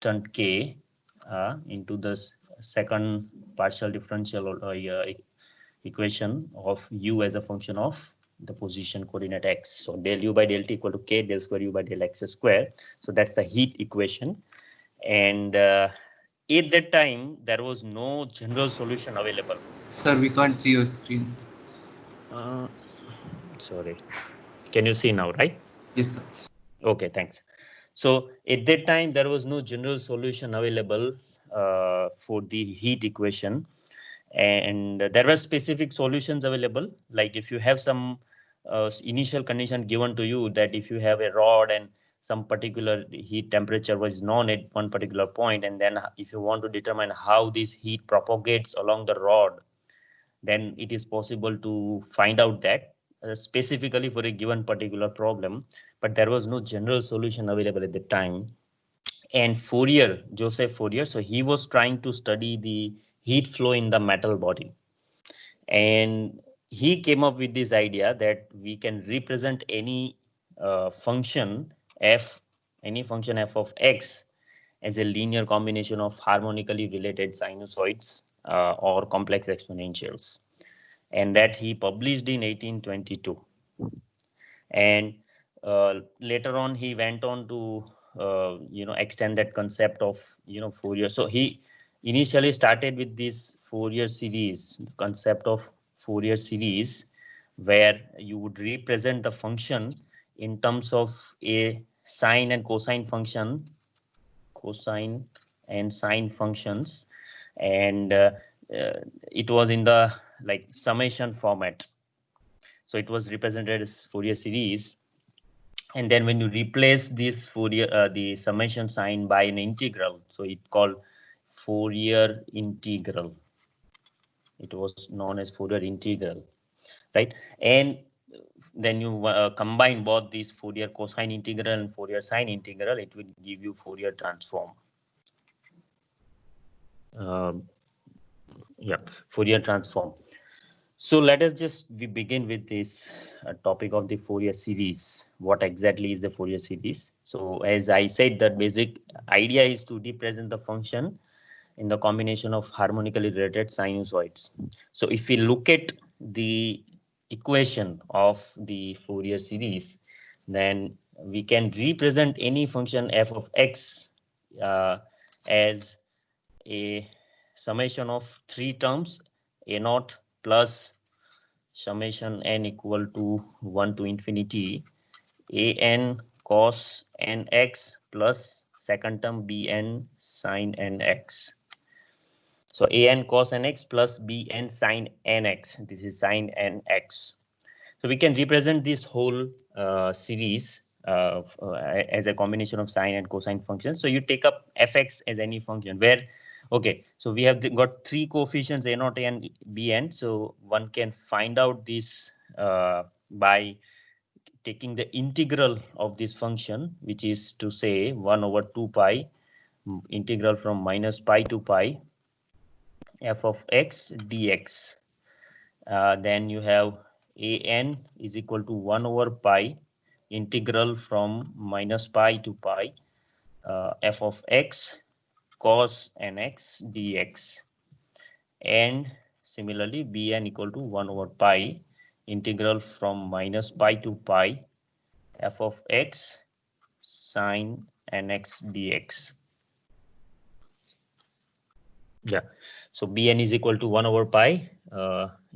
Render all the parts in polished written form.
constant k into the second partial differential equation of u as a function of the position coordinate x. So del u by del t equal to k del square u by del x square. So that's the heat equation. And at that time, there was no general solution available. Sir, we can't see your screen. Uh, Sorry. Can you see now, right? Yes, sir. Okay, thanks. So at that time, there was no general solution available for the heat equation. And there were specific solutions available. Like if you have some initial condition given to you that if you have a rod and some particular heat temperature was known at one particular point, and then if you want to determine how this heat propagates along the rod, then it is possible to find out that specifically for a given particular problem. But there was no general solution available at the time. And Fourier, Joseph Fourier, so he was trying to study the heat flow in the metal body. And he came up with this idea that we can represent any function f, any function f of x as a linear combination of harmonically related sinusoids or complex exponentials. And that he published in 1822. And later on, he went on to extend that concept of Fourier. So he initially started with this Fourier series, the concept of Fourier series, where you would represent the function in terms of a sine and cosine function, cosine and sine functions, and it was in the like summation format. So it was represented as Fourier series. And then when you replace this Fourier, the summation sign by an integral, so it called Fourier integral. It was known as Fourier integral, right? And then you combine both these Fourier cosine integral and Fourier sine integral, it will give you Fourier transform. Yeah, Fourier transform. So let us we begin with this topic of the Fourier series. What exactly is the Fourier series? So as I said, the basic idea is to represent the function in the combination of harmonically related sinusoids. So if we look at the equation of the Fourier series, then we can represent any function f of x as a summation of three terms, a naught plus summation n equal to 1 to infinity an cos nx plus second term bn sin nx. So an cos nx plus bn sin nx. This is sin nx. So we can represent this whole series as a combination of sine and cosine functions. So you take up fx as any function where, okay, so we have got three coefficients a naught, and bn. So one can find out this by taking the integral of this function, which is to say 1 over 2 pi integral from minus pi to pi f of x dx. Then you have an is equal to 1 over pi integral from minus pi to pi f of x cos nx dx. And similarly bn equal to 1 over pi integral from minus pi to pi f of x sin nx dx. Yeah, so bn is equal to 1 over pi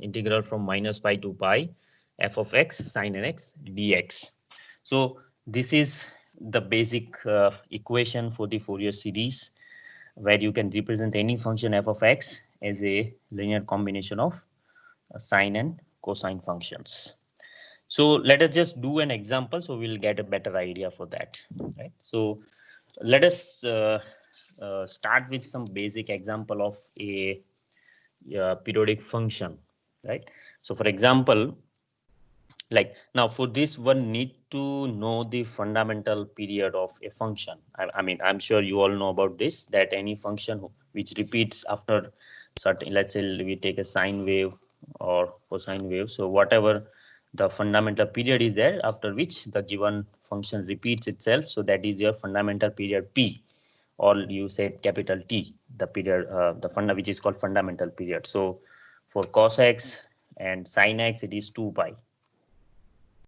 integral from minus pi to pi f of x sin nx dx. So this is the basic equation for the Fourier series, where you can represent any function f of x as a linear combination of sine and cosine functions. So let us just do an example so we'll get a better idea for that, right? So let us start with some basic example of a periodic function, right? So for example, like now for this one need to know the fundamental period of a function. I mean, I'm sure you all know about this, that any function which repeats after certain, let's say we take a sine wave or cosine wave. So whatever the fundamental period is there after which the given function repeats itself. So that is your fundamental period P. or you said capital T, the period, which is called fundamental period. So for cos x and sin x, it is 2 pi,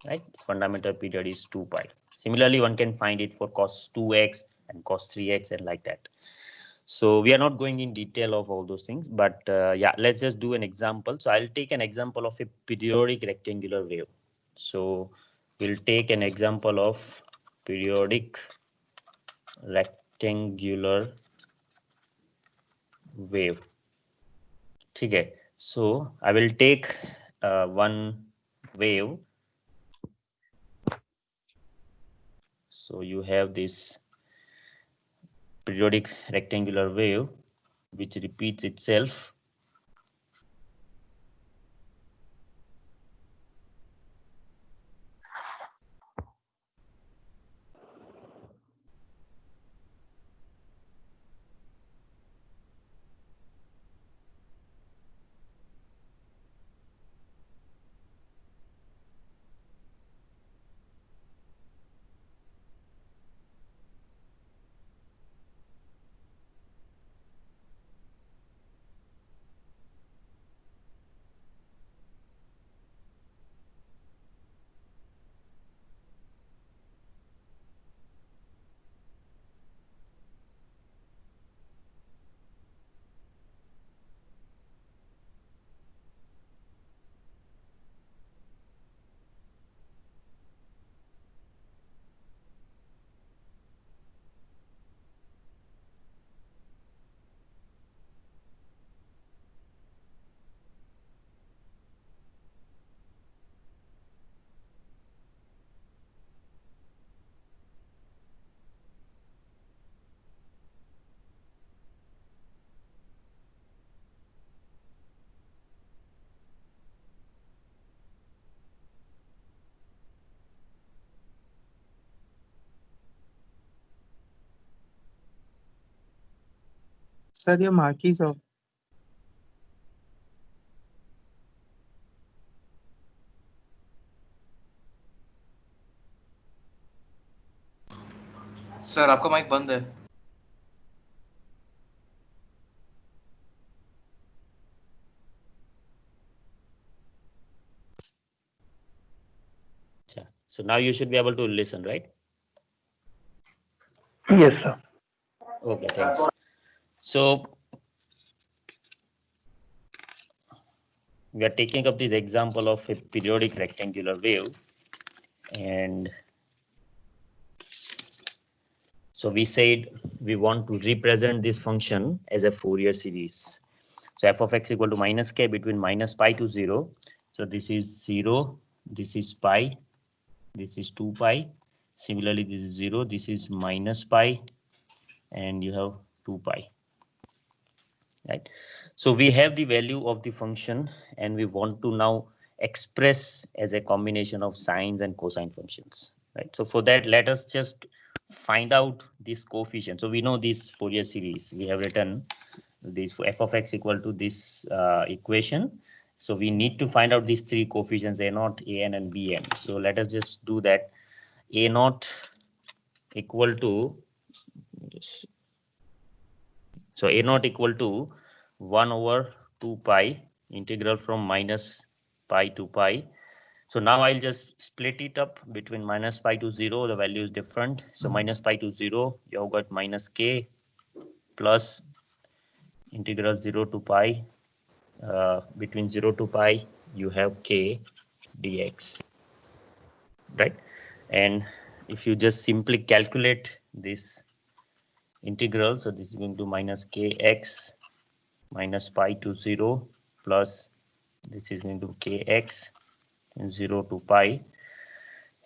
right? Fundamental period is 2 pi. Similarly, one can find it for cos 2x and cos 3x and like that. So we are not going in detail of all those things, but yeah, let's just do an example. So I'll take an example of a periodic rectangular wave. So we'll take an example of periodic rectangular wave. Okay, so I will take one wave. So you have this periodic rectangular wave which repeats itself. Sir, your mic is off. Sir आपका mic बंद है. So now you should be able to listen, right? Yes, sir. Okay, thanks. So we are taking up this example of a periodic rectangular wave, and so we said we want to represent this function as a Fourier series. So f of x equal to minus k between minus pi to 0. So this is 0, this is pi, this is 2 pi. Similarly, this is 0, this is minus pi, and you have 2 pi. Right. So we have the value of the function, and we want to now express as a combination of sines and cosine functions. Right. So for that, let us just find out this coefficient. So we know this Fourier series. We have written this f of x equal to this equation. So we need to find out these three coefficients, a naught, an, and bn. So let us just do that. A naught equal to, so a naught equal to 1 over 2 pi integral from minus pi to pi. So now I'll just split it up between minus pi to 0. The value is different. So minus pi to 0, you have got minus k plus integral 0 to pi. Between 0 to pi, you have k dx. Right. And if you just simply calculate this integral, so this is going to minus kx minus pi to 0 plus this is going to kx 0 to pi.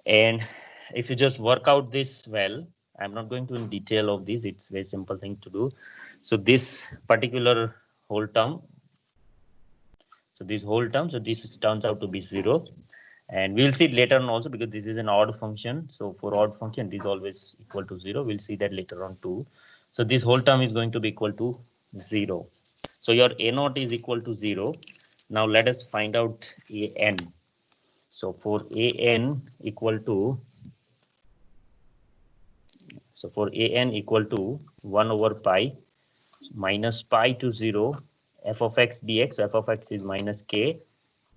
And if you just work out this, well, I'm not going to in detail of this, it's very simple thing to do. So this particular whole term, so this whole term, so this turns out to be 0, and we'll see it later on also because this is an odd function. So for odd function, this is always equal to 0. We'll see that later on too. So this whole term is going to be equal to 0. So your a naught is equal to 0. Now let us find out an. So for an equal to, So for an equal to 1 over pi minus pi to 0 f of x dx. So f of x is minus k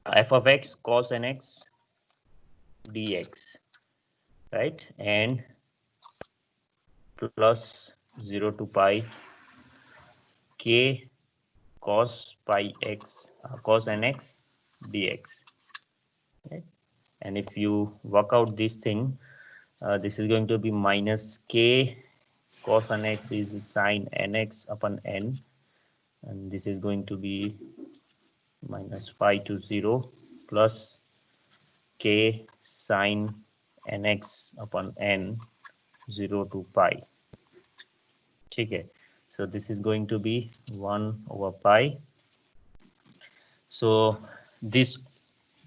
f of x cos nx dx, right? And plus 0 to pi k cos pi x cos nx dx, right? And if you work out this thing, this is going to be minus k cos nx is sine nx upon n, and this is going to be minus pi to 0 plus k sine nx upon n 0 to pi. Okay, so this is going to be 1 over pi. So this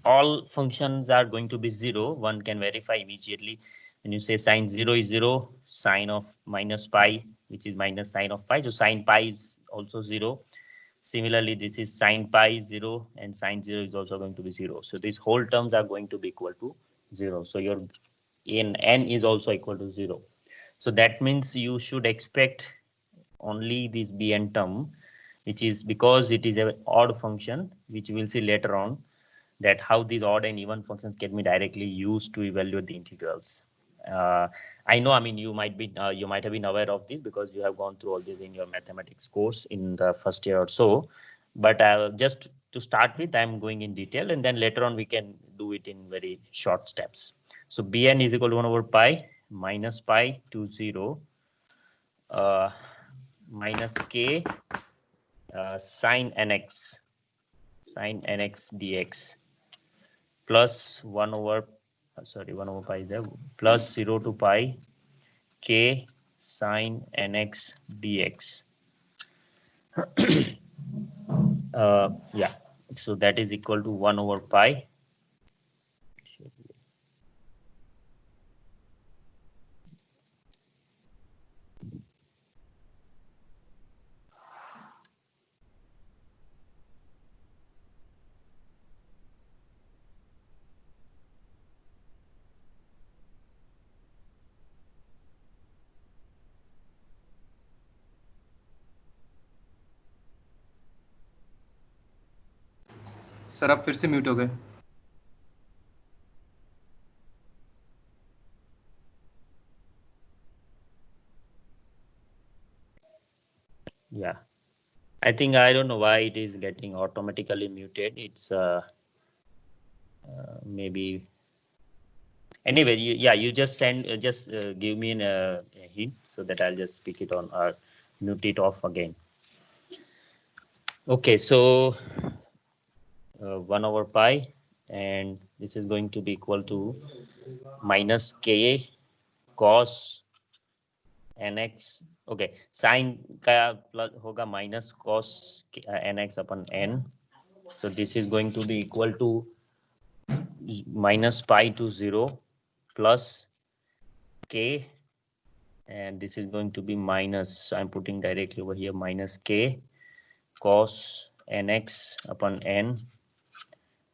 all functions are going to be 0. One can verify immediately. When you say sine 0 is 0, sine of minus pi, which is minus sine of pi, so sine pi is also 0. Similarly, this is sine pi 0 and sine 0 is also going to be 0. So these whole terms are going to be equal to 0. So your n is also equal to 0. So that means you should expect only this bn term, which is because it is an odd function, which we'll see later on, that how these odd and even functions can be directly used to evaluate the integrals. I know, I mean, you might have been aware of this because you have gone through all this in your mathematics course in the first year or so. But just to start with, I'm going in detail, and then later on we can do it in very short steps. So bn is equal to 1 over pi minus pi to 0 minus k sine nx dx plus 1 over 1 over pi is there, plus 0 to pi k sine nx dx. Yeah, so that is equal to 1 over pi. Sir आप फिर से mute हो गए। Yeah, I think I don't know why it is getting automatically muted. It's maybe anyway. You just send give me a hint so that I'll just speak it on or mute it off again. Okay, so 1 over pi, and this is going to be equal to minus k cos nx. Okay, sine का plus होगा minus cos nx upon n. So this is going to be equal to minus pi to 0 plus k, and this is going to be minus, I'm putting directly over here, minus k cos nx upon n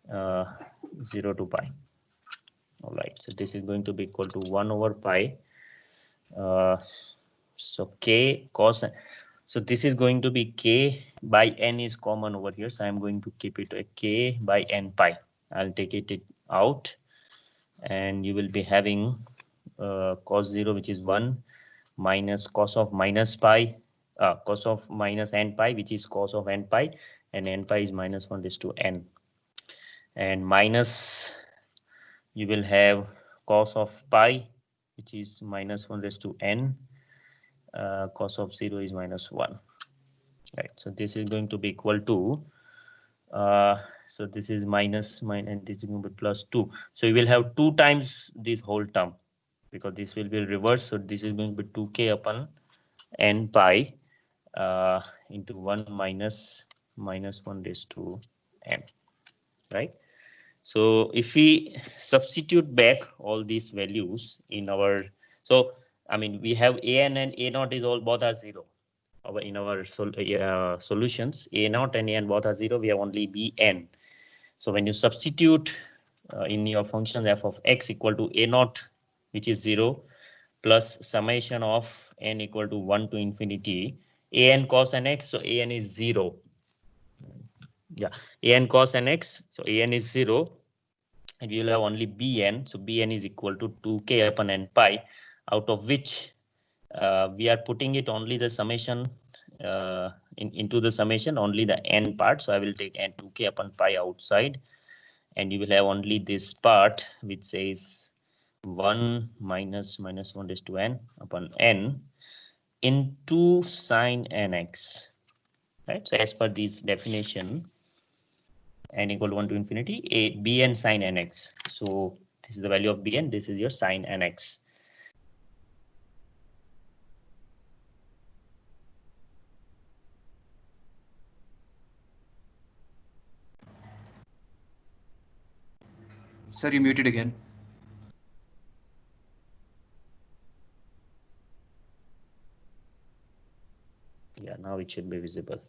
0 to pi. All right, so this is going to be equal to 1 over pi. So k cos, so this is going to be k by n is common over here, so I'm going to keep it a k by n pi. I'll take it out, and you will be having cos 0, which is 1, minus cos of minus pi, cos of minus n pi, which is cos of n pi, and n pi is minus 1 raised to n, and minus you will have cos of pi, which is minus 1 raised to n, cos of 0 is minus 1, right? So this is going to be equal to so this is minus and this is going to be plus 2. So you will have 2 times this whole term because this will be reversed. So this is going to be 2k upon n pi into 1 minus 1 raised to n, right? So if we substitute back all these values in our, so I mean we have an and a naught is all both are 0. In our solutions, a naught and an both are 0. We have only bn. So when you substitute in your functions f of x equal to a naught, which is 0, plus summation of n equal to 1 to infinity an cos nx. So an is 0. Yeah, an cos nx. So an is 0. And we will have only bn. So bn is equal to 2k upon n pi, out of which we are putting it only the summation into the summation, only the n part. So I will take n 2k upon pi outside, and you will have only this part which says 1 minus 1 raised to n upon n into sine nx, right? So as per this definition, n equal to 1 to infinity a bn sine nx. So this is the value of bn, this is your sine nx. Sir, you muted again. Yeah, now it should be visible.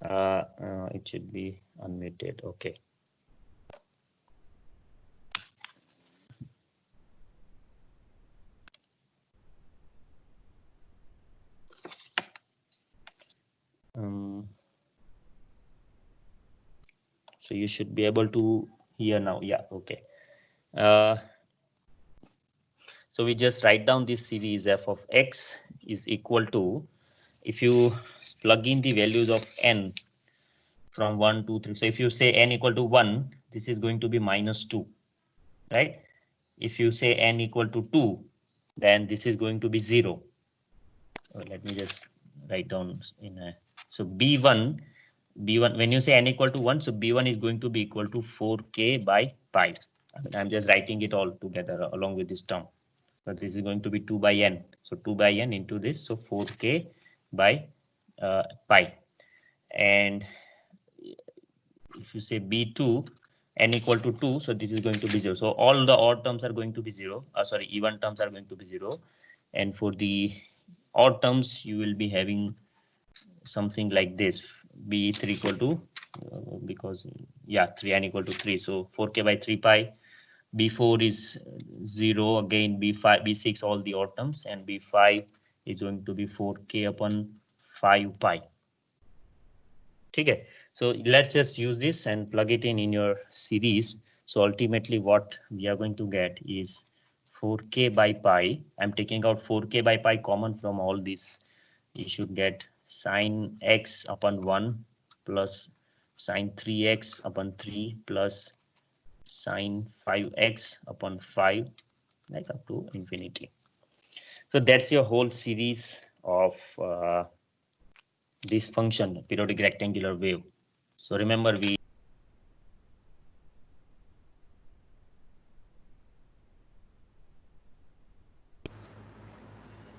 It should be unmuted. Okay. So you should be able to hear now. Yeah, okay. So we just write down this series f of x is equal to, if you plug in the values of n from 1, 2, 3. So if you say n equal to 1, this is going to be minus 2, right? If you say n equal to 2, then this is going to be 0. Let me just write down in a, so b1, when you say n equal to 1, so b1 is going to be equal to 4k by pi. I mean, I'm just writing it all together along with this term. But this is going to be 2 by n. So 2 by n into this, so 4k by pi. And if you say b2, n equal to 2, so this is going to be 0. So all the odd terms are going to be 0. Sorry, even terms are going to be 0. And for the odd terms, you will be having something like this, b3 equal to, because, yeah, 3n equal to 3. So 4k by 3 pi. B4 is 0, again B5, B6, all the odd terms, and B5 is going to be 4k upon 5 pi. Okay, so let's just use this and plug it in your series. So ultimately what we are going to get is 4k by pi. I'm taking out 4k by pi common from all these. You should get sine x upon 1 plus sine 3x upon 3 plus sine 5x upon 5, like up to infinity. So that's your whole series of this function, periodic rectangular wave. So remember, we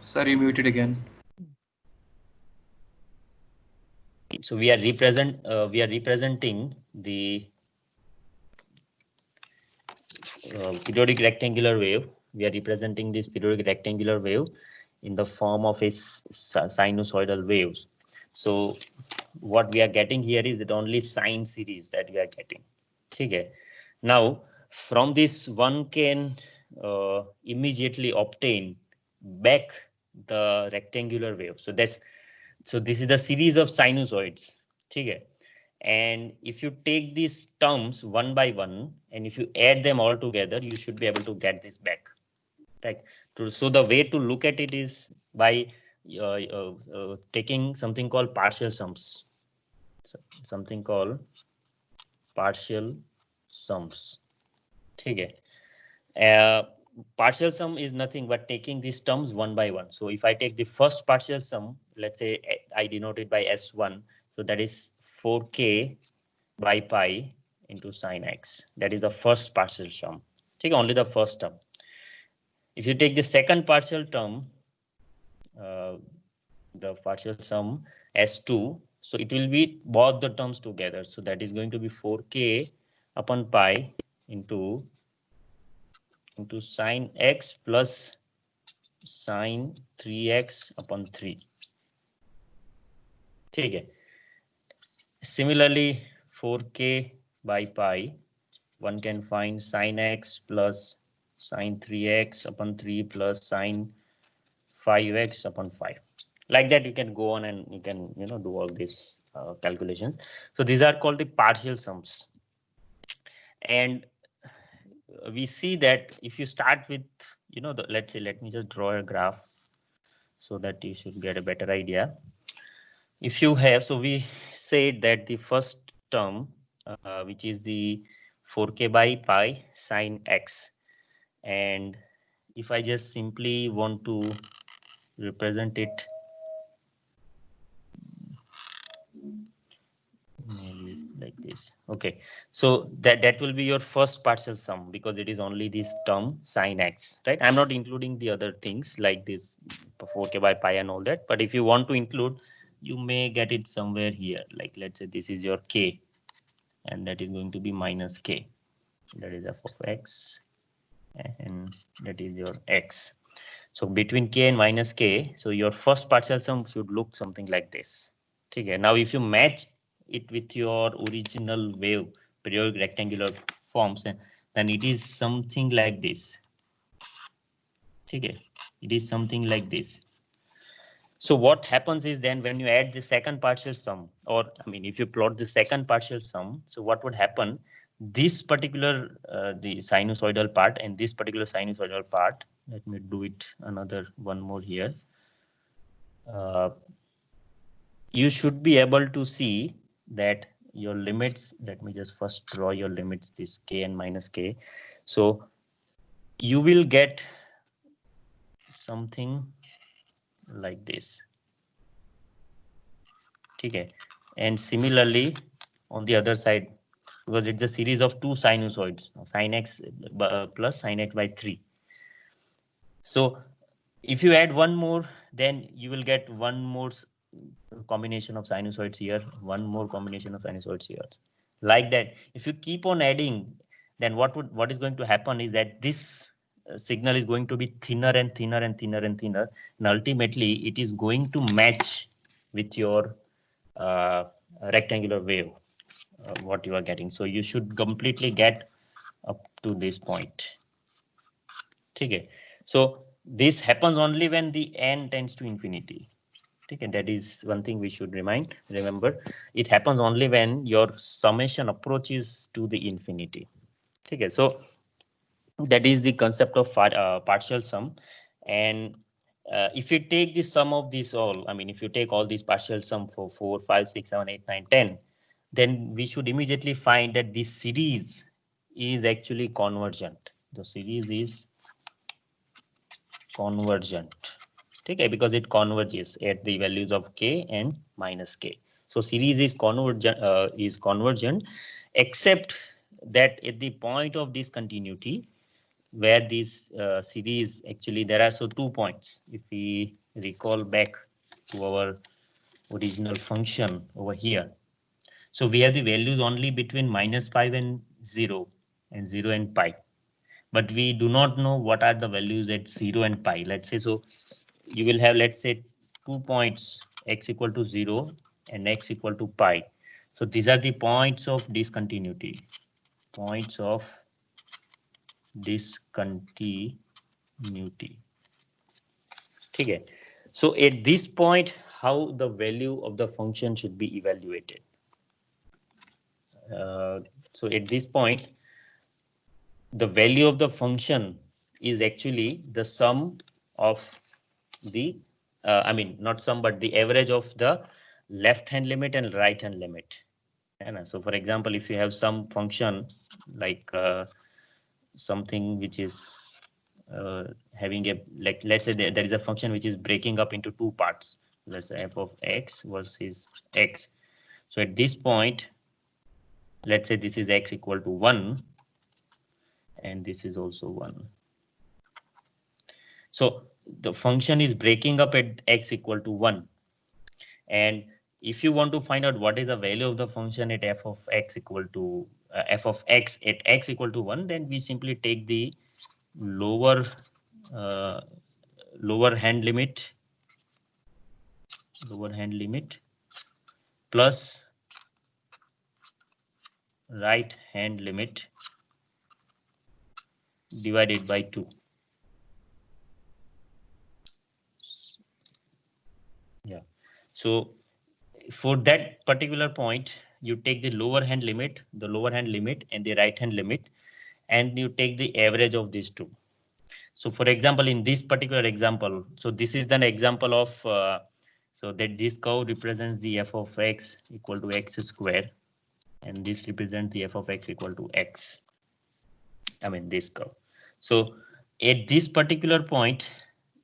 Sir, you muted again. so we are representing the periodic rectangular wave. We are representing this periodic rectangular wave in the form of a sinusoidal waves. So what we are getting here is that only sine series that we are getting. Okay. Now from this one can immediately obtain back the rectangular wave. So this is the series of sinusoids. Okay. And if you take these terms one by one, and if you add them all together, you should be able to get this back. Right. So the way to look at it is by taking something called partial sums. So something called partial sums. Okay. Partial sum is nothing but taking these terms one by one. So if I take the first partial sum, let's say I denote it by S1, so that is 4k by pi into sine x. That is the first partial sum. Take only the first term. If you take the second partial term, the partial sum S2, so it will be both the terms together. So that is going to be 4k upon pi into sine x plus sine 3x upon 3. ठीक है. Similarly, 4k by pi, one can find sine x plus sine 3x upon 3 plus sine 5x upon 5. Like that, you can go on and you can, you know, do all these calculations. So these are called the partial sums. And we see that if you start with, you know, let's say, let me just draw a graph so that you should get a better idea. If you have, so we said that the first term, which is the 4k by pi sine x, and if I just simply want to represent it maybe like this. Okay, so that will be your first partial sum because it is only this term sine x, right? I'm not including the other things like this 4k by pi and all that, but if you want to include, you may get it somewhere here. Like let's say this is your k, and that is going to be minus k. That is f of x, and that is your x. So between k and minus k, so your first partial sum should look something like this. Okay. Now, if you match it with your original wave periodic rectangular forms, then it is something like this. Okay. It is something like this. So what happens is then when you add the second partial sum, or I mean, if you plot the second partial sum, so what would happen? This particular the sinusoidal part and this particular sinusoidal part. Let me do it another one more here. You should be able to see that your limits, let me just first draw your limits, this k and minus k. So you will get something like this. Okay. And similarly, on the other side, because it's a series of two sinusoids, sine x plus sine x by 3. So if you add one more, then you will get one more combination of sinusoids here, one more combination of sinusoids here. Like that, if you keep on adding, then what is going to happen is that this signal is going to be thinner and thinner and thinner and thinner, and ultimately it is going to match with your rectangular wave, what you are getting. So you should completely get up to this point. Okay. So this happens only when the n tends to infinity. Okay, that is one thing we should remember. It happens only when your summation approaches to the infinity. Okay, so that is the concept of partial sum. And if you take the sum of these all, I mean, if you take all these partial sum for 4, 5, 6, 7, 8, 9, 10, then we should immediately find that this series is actually convergent. The series is convergent. Okay, because it converges at the values of k and minus k. So series is convergent, except that at the point of discontinuity, where this series actually there are so 2 points. If we recall back to our original function over here, so we have the values only between minus 5 and 0 and pi, but we do not know what are the values at 0 and pi. Let's say, so you will have, let's say, 2 points, x equal to 0 and x equal to pi. So these are the points of discontinuity. Points of discontinuity. Okay. So at this point, how the value of the function should be evaluated? So at this point, the value of the function is actually the sum of the, I mean, not sum, but the average of the left hand limit and right hand limit. And so, for example, if you have some function like something which is having a, like, let's say there is a function which is breaking up into two parts. Let's say f of x versus x. So at this point, let's say this is x equal to 1, and this is also 1. So the function is breaking up at x equal to 1. And if you want to find out what is the value of the function at f of x equal to f of x at x equal to 1, then we simply take the lower uh, lower hand limit plus right hand limit divided by 2. Yeah. So for that particular point, you take the lower hand limit, and the right hand limit, and you take the average of these two. So for example, in this particular example, so this is an example of, so that this curve represents the f of x equal to x square, and this represents the f of x equal to x. I mean this curve. So at this particular point,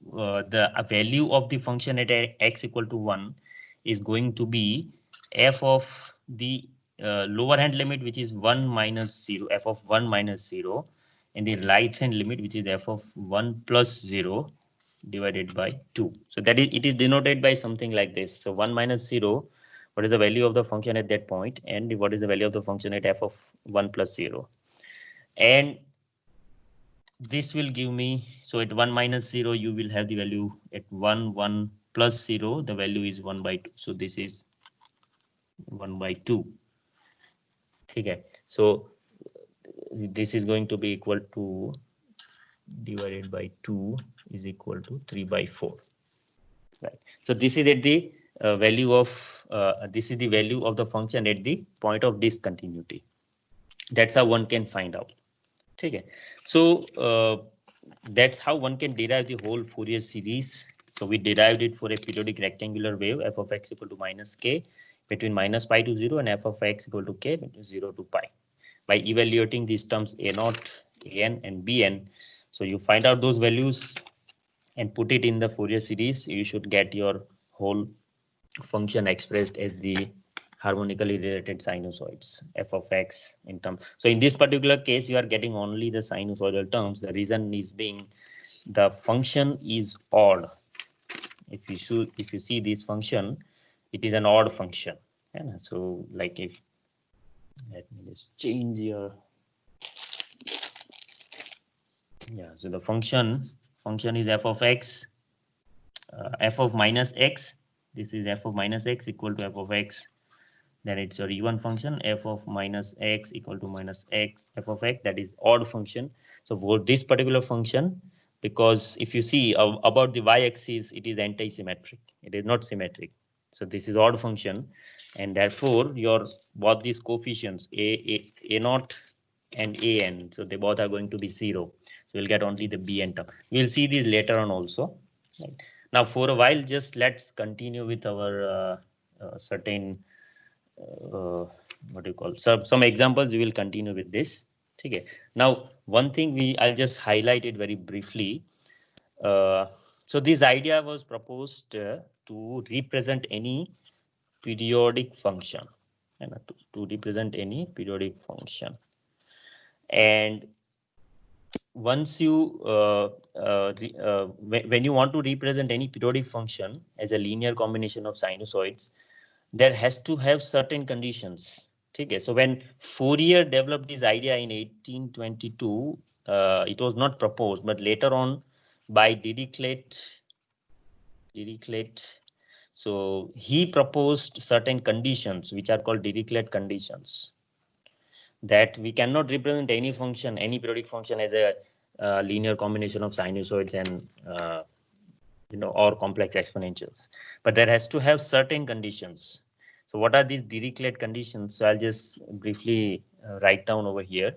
the value of the function at x equal to 1 is going to be f of the lower hand limit, which is 1 minus 0, f of 1 minus 0, and the right hand limit, which is f of 1 plus 0 divided by 2. So that is, it is denoted by something like this. So 1 minus 0, what is the value of the function at that point, and what is the value of the function at f of 1 plus 0. And this will give me, so at 1 minus 0, you will have the value at 1 plus 0, the value is 1 by 2. So this is 1 by 2. Okay. So this is going to be equal to, divided by 2 is equal to 3 by 4. Right. So this is at the value of, this is the value of the function at the point of discontinuity. That's how one can find out. Okay. So that's how one can derive the whole Fourier series. So we derived it for a periodic rectangular wave, f of x equal to minus k between minus pi to 0, and f of x equal to k between 0 to pi. By evaluating these terms a0, an, and bn, so you find out those values and put it in the Fourier series, you should get your whole function expressed as the harmonically related sinusoids, f of x in terms. So in this particular case, you are getting only the sinusoidal terms. The reason is being the function is odd. If you see this function, it is an odd function. And so like if, let me just change here. Yeah, so the function is f of x, f of minus x. This is f of minus x equal to f of x. Then it's your even function, f of minus x equal to minus x, f of x, that is odd function. So for this particular function, because if you see about the y-axis, it is anti-symmetric. It is not symmetric. So this is odd function, and therefore your both these coefficients a naught and an, so they both are going to be 0. So you'll get only the bn term. We'll see these later on also. Right. Now for a while, just let's continue with our certain what do you call, some examples. We will continue with this. Okay. Now one thing I'll just highlight it very briefly. So this idea was proposed to represent any periodic function, and to represent any periodic function. And once you when you want to represent any periodic function as a linear combination of sinusoids, there has to have certain conditions. Okay, so when Fourier developed this idea in 1822, it was not proposed, but later on by Dirichlet. So he proposed certain conditions which are called Dirichlet conditions, that we cannot represent any function, any periodic function, as a linear combination of sinusoids and or complex exponentials, but there has to have certain conditions. So what are these Dirichlet conditions? So I'll just briefly write down over here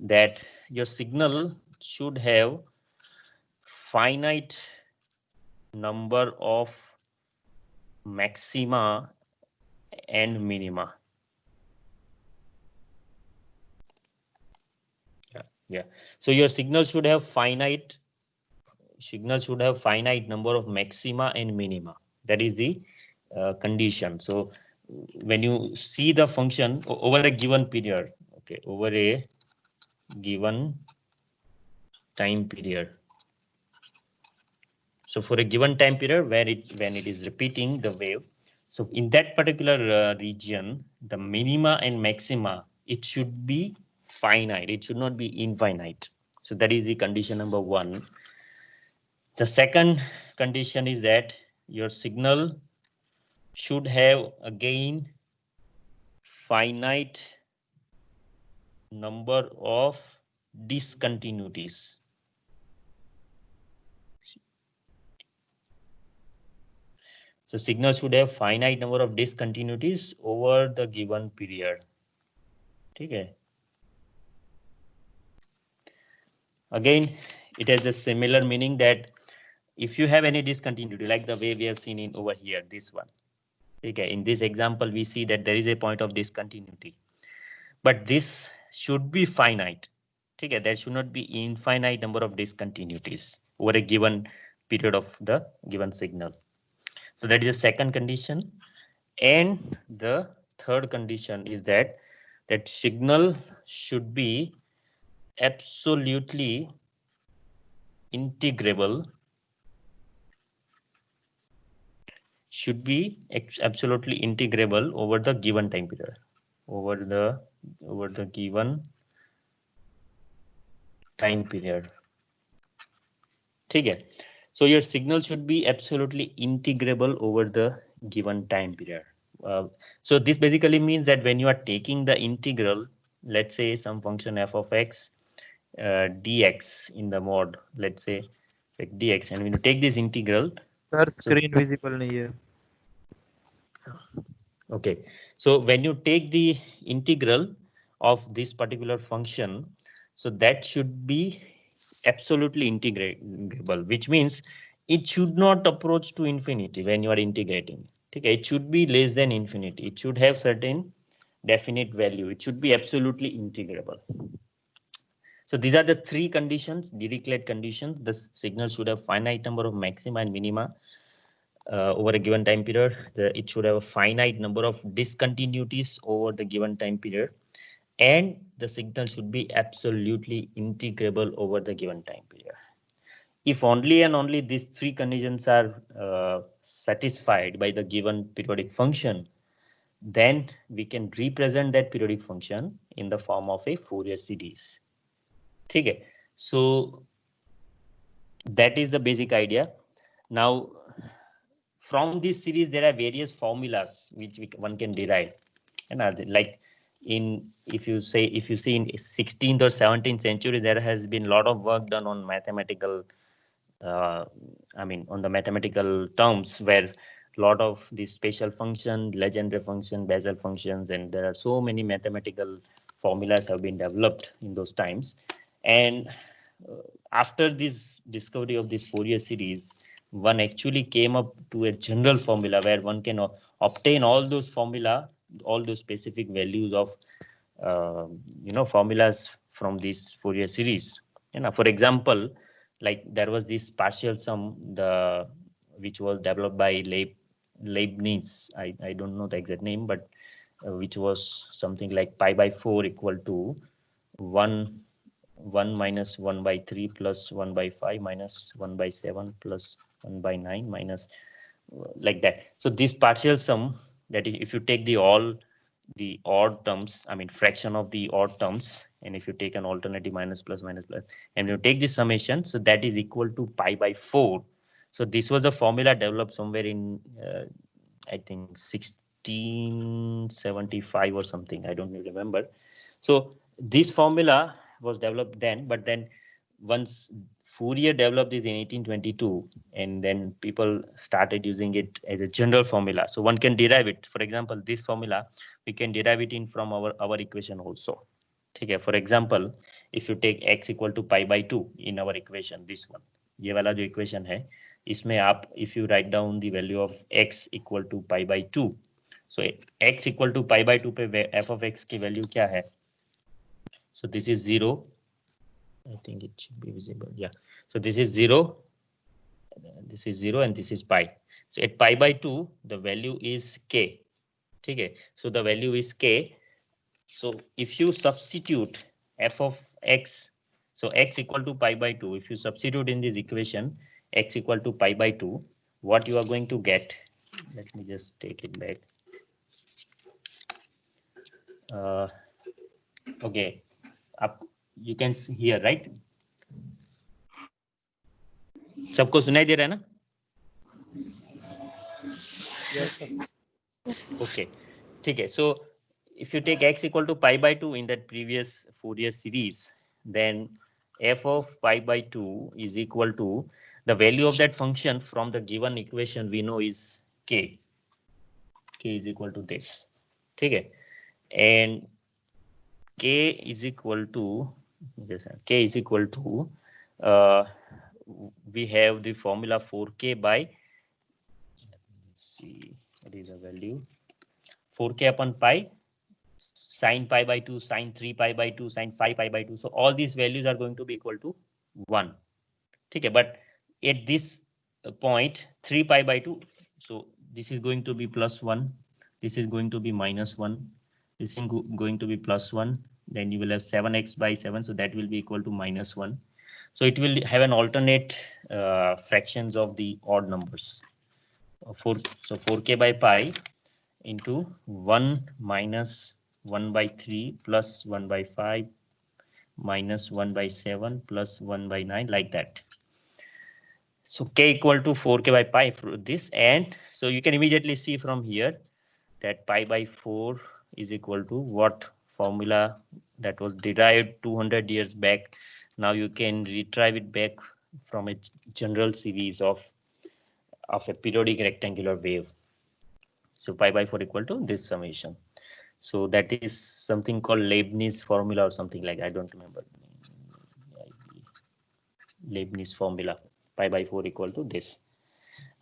that your signal should have finite number of maxima and minima. Yeah. So your signal should have finite number of maxima and minima. That is the condition. So when you see the function over a given period, okay, over a given time period. So for a given time period when it is repeating the wave, so in that particular region, the minima and maxima, it should be finite. It should not be infinite. So that is the condition number 1. The second condition is that your signal should have again finite number of discontinuities. So signal should have finite number of discontinuities over the given period. Okay. Again, it has a similar meaning that if you have any discontinuity, like the way we have seen in over here, this one. Okay, in this example, we see that there is a point of discontinuity, but this should be finite. Okay, there should not be infinite number of discontinuities over a given period of the given signal. So that is the second condition. And the third condition is that signal should be absolutely integrable, absolutely integrable over the given time period, over the given time period. Okay, so your signal should be absolutely integrable over the given time period. So this basically means that when you are taking the integral, let's say some function f of x dx in the mod, let's say like dx, and when you take this integral, sir so screen visible नहीं है. okay, so when you take the integral of this particular function, so that should be absolutely integrable, which means it should not approach to infinity when you are integrating. Okay, it should be less than infinity. It should have certain definite value. It should be absolutely integrable. So these are the three conditions, Dirichlet conditions. The signal should have finite number of maxima and minima over a given time period. It should have a finite number of discontinuities over the given time period, and the signal should be absolutely integrable over the given time period. If only and only these three conditions are satisfied by the given periodic function, then we can represent that periodic function in the form of a Fourier series. Okay, so that is the basic idea. Now, from this series, there are various formulas which one can derive, and like if you see in 16th or 17th century, there has been a lot of work done on mathematical, on the mathematical terms, where a lot of these special function, Legendre function, Bessel functions, and there are so many mathematical formulas have been developed in those times. And after this discovery of this Fourier series, one actually came up to a general formula where one can obtain all those formula, all those specific values of formulas from this Fourier series. For example, like there was this partial sum, which was developed by Leibniz. I don't know the exact name, but which was something like pi by 4 equal to 1 minus 1 by 3 plus 1 by 5 minus 1 by 7 plus 1 by 9 minus like that. So this partial sum, that if you take the odd terms, fraction of the odd terms, and if you take an alternative minus plus minus plus, and you take the summation, so that is equal to pi by 4. So this was a formula developed somewhere in I think 1675 or something. I don't remember. So this formula was developed then, but then once Fourier developed this in 1822, and then people started using it as a general formula. So one can derive it. For example, this formula, we can derive it in from our equation also. Okay, for example, if you take x equal to pi by 2 in our equation, this one, ये वाला जो equation है, इसमें आप if you write down the value of x equal to pi by 2, so x equal to pi by 2 पे f of x की value क्या है? So this is 0. I think it should be visible. Yeah. So this is 0. This is 0 and this is pi. So at pi by 2, the value is k. Okay. So the value is k. So if you substitute f of x, so x equal to pi by 2, if you substitute in this equation x equal to pi by 2, what you are going to get? Let me just take it back. Okay. You can hear, right? सबको सुनाई दे रहा है ना? Okay, ठीक है. So if you take x equal to pi by 2 in that previous Fourier series, then f of pi by 2 is equal to the value of that function from the given equation we know is k. K is equal to this. Okay, and k is equal to k is equal to uh, we have the formula for k by, let's see what is the value, 4k upon pi, sine pi by 2, sine 3 pi by 2, sine 5 pi by 2. So all these values are going to be equal to 1. Okay, but at this point 3 pi by 2, so this is going to be plus 1, this is going to be minus 1, this is going to be plus 1, then you will have 7x by 7, so that will be equal to minus 1. So it will have an alternate fractions of the odd numbers. 4k by pi into 1 minus 1 by 3 plus 1 by 5 minus 1 by 7 plus 1 by 9, like that. So k equal to 4k by pi for this, and so you can immediately see from here that pi by 4 is equal to what formula that was derived 200 years back. Now you can retrieve it back from a general series of a periodic rectangular wave. So pi by 4 equal to this summation. So that is something called Leibniz formula or something like, I don't remember. Leibniz formula, pi by 4 equal to this.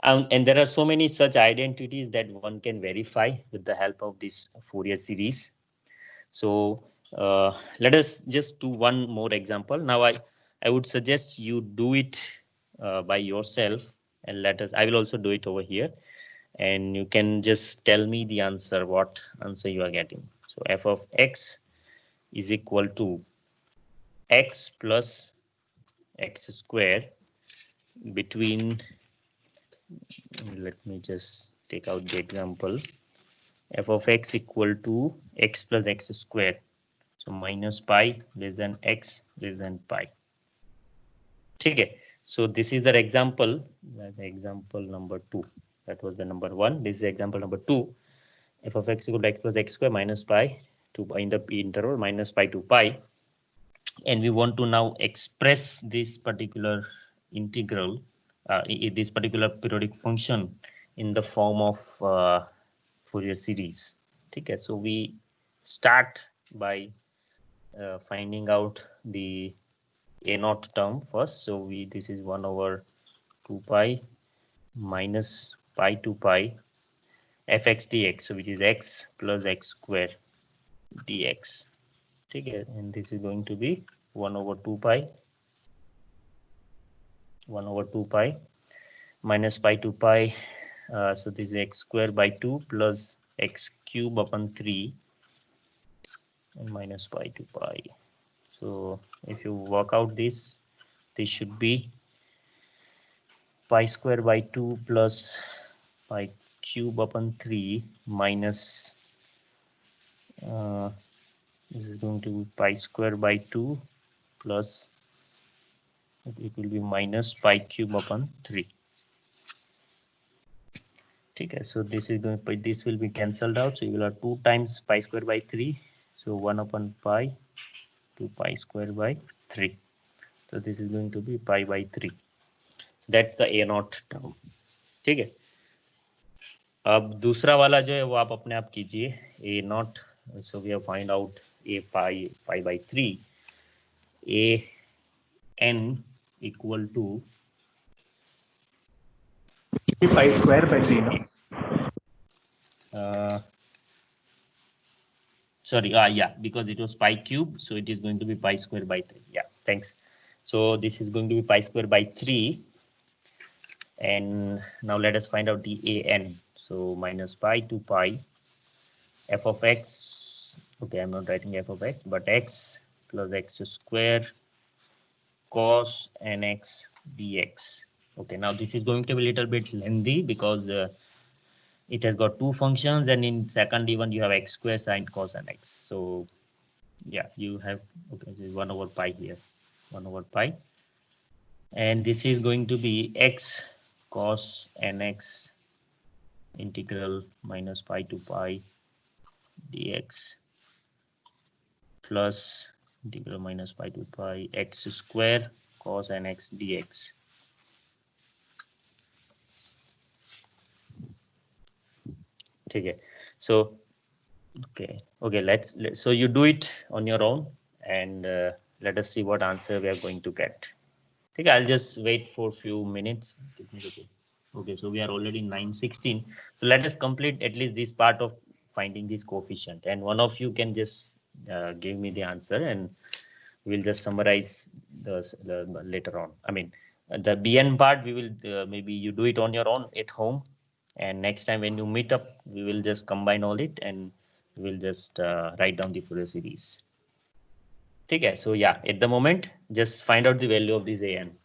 And there are so many such identities that one can verify with the help of this Fourier series. So let us just do one more example. Now I would suggest you do it by yourself, and I will also do it over here, and you can just tell me the answer, what answer you are getting. So f of x is equal to x plus x square between, let me just take out the example, f of x equal to x plus x square, so minus pi less than x less than pi. Okay, so this is the example, example number 2. That was the number 1. This is example number 2. F of x equal to x plus x square minus pi to in the interval minus pi to pi, and we want to now express this particular integral, this particular periodic function in the form of Fourier series. Okay, so we start by finding out the a naught term first. So this is 1 over 2 pi minus pi to pi fx dx, so which is x plus x square dx. Okay, and this is going to be 1 over 2 pi minus pi to pi, so this is x square by 2 plus x cube upon 3 and minus pi to pi. So if you work out this should be pi square by 2 plus pi cube upon 3 minus this is going to be pi square by 2 plus it will be minus pi cube upon 3. Okay, so this is going, this will be cancelled out, so you will have 2 times pi square by 3, so 1 upon pi to pi square by 3. So this is going to be pi by 3. That's the a naught term. ठीक है, अब दूसरा वाला जो है वो आप अपने आप कीजिए, a naught, so we have find out a pi by 3, a n equal to pi square by 3, no? Sorry, yeah, because it was pi cube, so it is going to be pi square by 3. Yeah, thanks. So this is going to be pi square by 3, and now let us find out the an. So minus pi to pi f of x. Okay, I'm not writing f of x, but x plus x square cos nx dx. Okay, now this is going to be a little bit lengthy because it has got 2 functions, and in second even you have x square sine cos nx. So yeah, you have, okay, this is 1 over pi here, 1 over pi, and this is going to be x cos nx integral minus pi to pi dx plus integral minus pi to pi x square cos nx dx. Okay, so let's so you do it on your own and let us see what answer we are going to get. Okay, I'll just wait for a few minutes. Okay, so we are already 9:16. So let us complete at least this part of finding this coefficient, and one of you can just give me the answer, and we'll just summarize the later on. I mean, the bn part we will maybe you do it on your own at home, and next time when you meet up, we will just combine all it and we'll just write down the Fourier series. Okay, so yeah, at the moment, just find out the value of this an.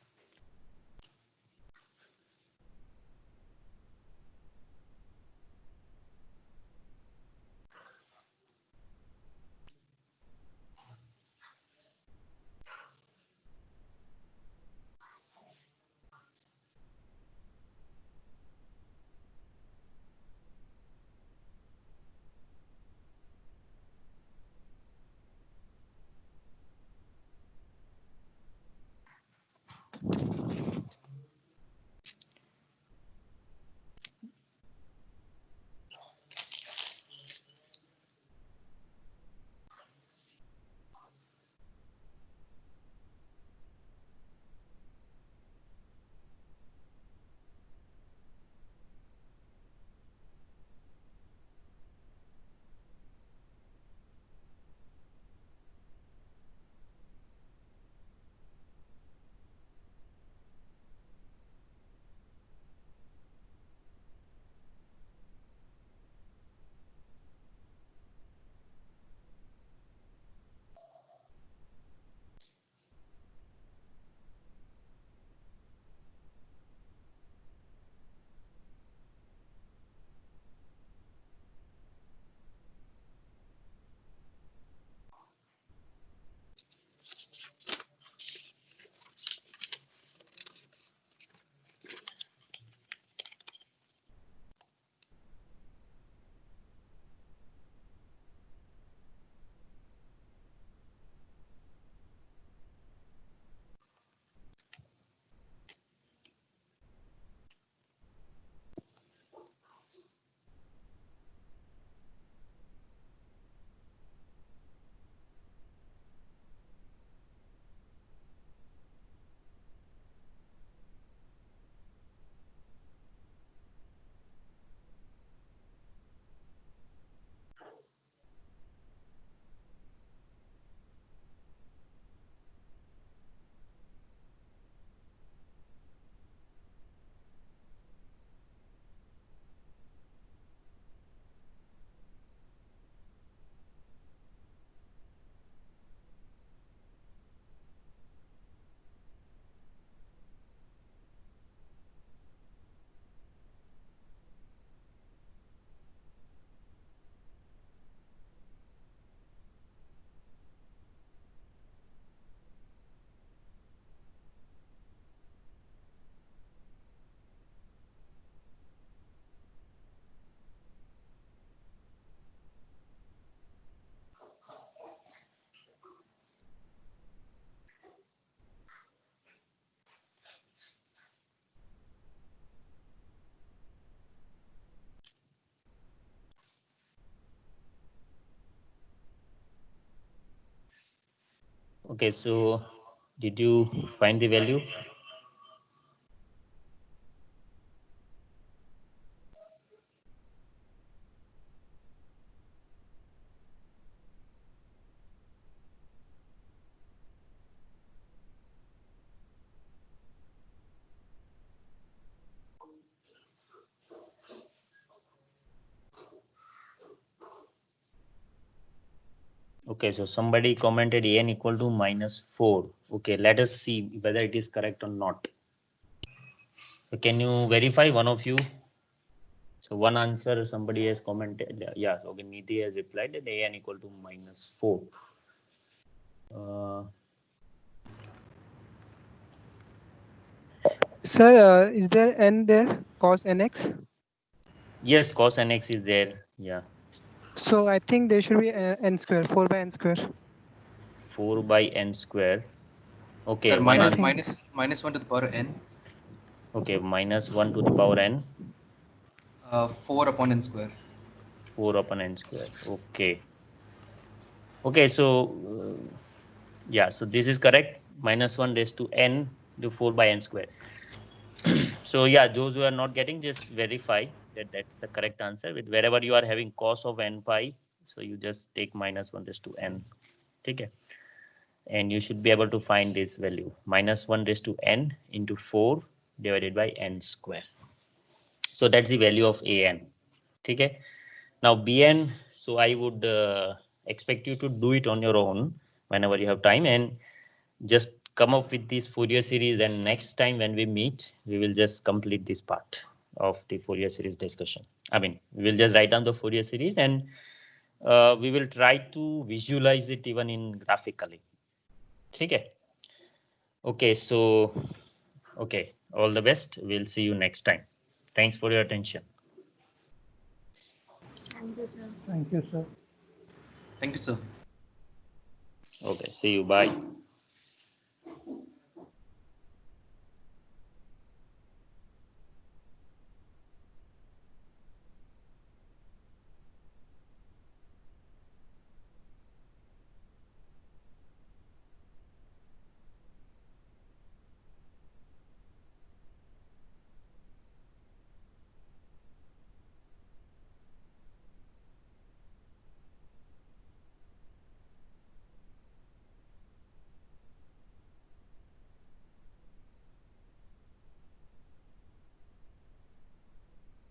Okay, so did you find the value? Okay, so somebody commented an equal to -4. Okay, let us see whether it is correct or not. So can you verify, one of you? So one answer somebody has commented. Yeah, okay, Nidhi has replied that an equal to -4. Sir, is there n there, cos nx? Yes, cos nx is there. Yeah. So I think there should be n square, 4 by n square. 4 by n square. Okay. Sir, one minus, answer. minus 1 to the power n. Okay, minus 1 to the power n. 4 upon n square. 4 upon n square. Okay. Okay, so yeah, so this is correct. Minus 1 raised to n to 4 by n square. So yeah, those who are not getting, just verify that that's the correct answer. With wherever you are having cos of n pi, so you just take minus 1 raised to n. Okay. And you should be able to find this value, minus 1 raised to n into 4 divided by n square. So that's the value of an. Okay. Now bn, so I would expect you to do it on your own whenever you have time, and just come up with this Fourier series, and next time when we meet, we will just complete this part of the Fourier series discussion. I mean, we will just write down the Fourier series, and we will try to visualize it even in graphically. Okay. Okay, so okay, all the best. We'll see you next time. Thanks for your attention. Thank you, sir. Thank you, sir. Thank you, sir. Okay, see you. Bye.